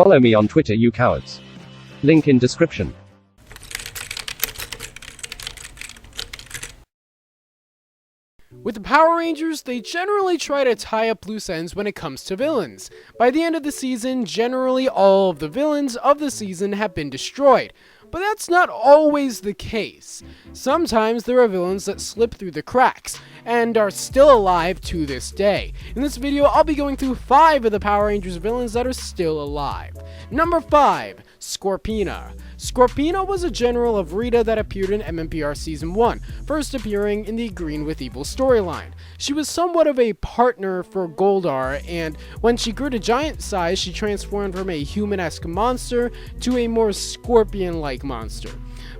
Follow me on Twitter, you cowards. Link in description. With the Power Rangers, they generally try to tie up loose ends when it comes to villains. By the end of the season, generally all of the villains of the season have been destroyed. But that's not always the case. Sometimes there are villains that slip through the cracks, and are still alive to this day. In this video, I'll be going through 5 of the Power Rangers villains that are still alive. Number 5, Scorpina. Scorpina was a general of Rita that appeared in MMPR Season 1, first appearing in the Green with Evil storyline. She was somewhat of a partner for Goldar, and when she grew to giant size, she transformed from a human-esque monster to a more scorpion-like monster.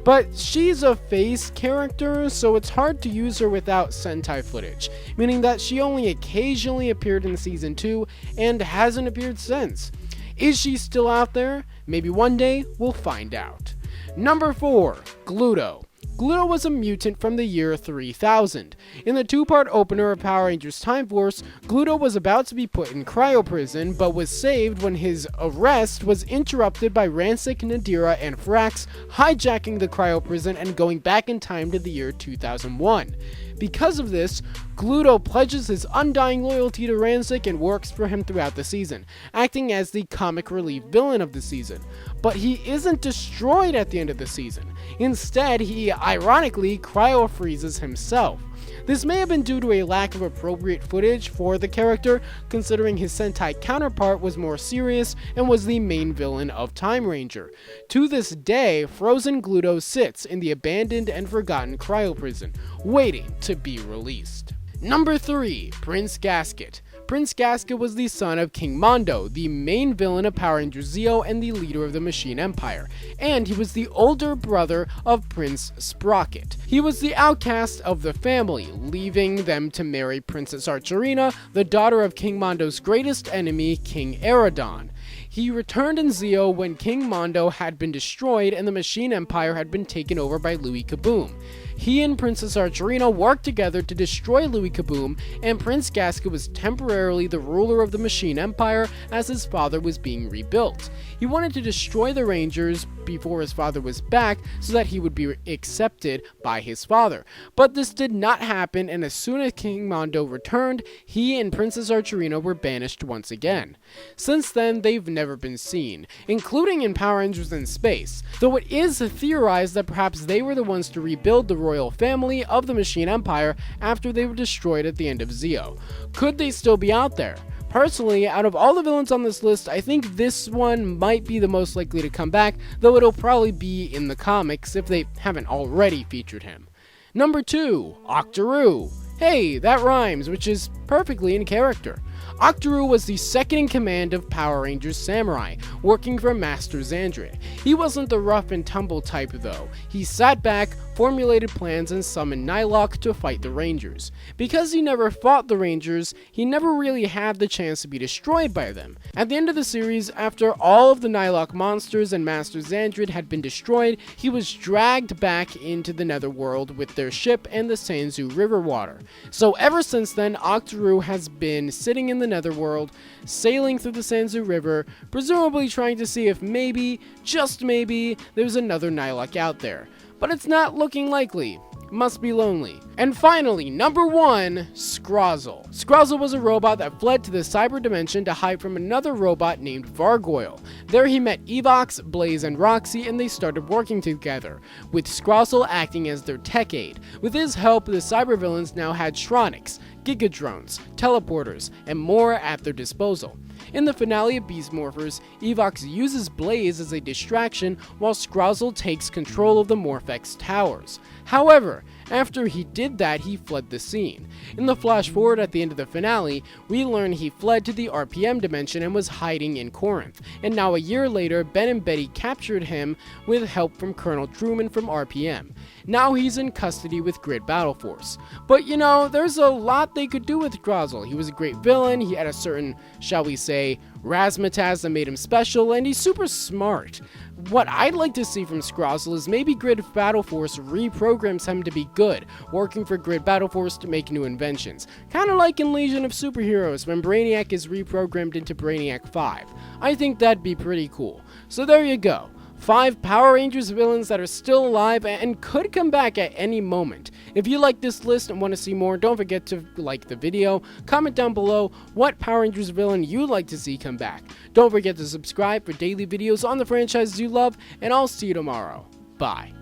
But she's a face character, so it's hard to use her without Sentai footage, meaning that she only occasionally appeared in Season 2 and hasn't appeared since. Is she still out there? Maybe one day we'll find out. Number 4, Gluto. Gluto was a mutant from the year 3000. In the 2-part opener of Power Rangers Time Force, Gluto was about to be put in cryo prison, but was saved when his arrest was interrupted by Ransik, Nadira, and Frax hijacking the cryo prison and going back in time to the year 2001. Because of this, Gluto pledges his undying loyalty to Ransik and works for him throughout the season, acting as the comic relief villain of the season. But he isn't destroyed at the end of the season. Instead, he ironically cryo-freezes himself. This may have been due to a lack of appropriate footage for the character, considering his Sentai counterpart was more serious and was the main villain of Time Ranger. To this day, frozen Gluto sits in the abandoned and forgotten cryo prison, waiting to be released. Number 3, Prince Gasket. Prince Gasket was the son of King Mondo, the main villain of Power Rangers Zeo and the leader of the Machine Empire, and he was the older brother of Prince Sprocket. He was the outcast of the family, leaving them to marry Princess Archerina, the daughter of King Mondo's greatest enemy, King Aradon. He returned in Zeo when King Mondo had been destroyed and the Machine Empire had been taken over by Louis Kaboom. He and Princess Archerina worked together to destroy Louis Kaboom, and Prince Gasket was temporarily the ruler of the Machine Empire as his father was being rebuilt. He wanted to destroy the Rangers before his father was back so that he would be accepted by his father. But this did not happen, and as soon as King Mondo returned, he and Princess Archerina were banished once again. Since then, they've never been seen, including in Power Rangers in Space, though it is theorized that perhaps they were the ones to rebuild the royal family of the Machine Empire after they were destroyed at the end of Zeo. Could they still be out there? Personally, out of all the villains on this list, I think this one might be the most likely to come back, though it'll probably be in the comics if they haven't already featured him. Number 2, Octoroo. Hey, that rhymes, which is perfectly in character. Octoroo was the second in command of Power Rangers Samurai, working for Master Xandria. He wasn't the rough and tumble type though. He sat back, formulated plans, and summoned Nighlok to fight the Rangers. Because he never fought the Rangers, he never really had the chance to be destroyed by them. At the end of the series, after all of the Nighlok monsters and Master Xandria had been destroyed, he was dragged back into the Netherworld with their ship and the Sanzu River water. So ever since then, Octoroo has been sitting in the Netherworld, sailing through the Sanzu River, presumably trying to see if maybe, just maybe, there's another Nighlok out there. But it's not looking likely. Must be lonely. And finally, number 1, Scrozzle. Scrozzle was a robot that fled to the cyber dimension to hide from another robot named Vargoyle. There he met Evox, Blaze, and Roxy, and they started working together, with Scrozzle acting as their tech aide. With his help, the cyber villains now had Tronics, Gigadrones, teleporters, and more at their disposal. In the finale of Beast Morphers, Evox uses Blaze as a distraction while Scrozzle takes control of the Morphex towers. However, after he did that, he fled the scene. In the flash forward at the end of the finale, we learn he fled to the RPM dimension and was hiding in Corinth. And now a year later, Ben and Betty captured him with help from Colonel Truman from RPM. Now he's in custody with Grid Battle Force. But you know, there's a lot they could do with Grozzle. He was a great villain, he had a certain, shall we say, razzmatazz that made him special, and he's super smart. What I'd like to see from Scrozzle is maybe Grid Battle Force reprograms him to be good, working for Grid Battle Force to make new inventions. Kinda like in Legion of Superheroes when Brainiac is reprogrammed into Brainiac 5. I think that'd be pretty cool. So there you go. 5 Power Rangers villains that are still alive and could come back at any moment. If you like this list and want to see more, don't forget to like the video, comment down below what Power Rangers villain you'd like to see come back. Don't forget to subscribe for daily videos on the franchises you love, and I'll see you tomorrow. Bye.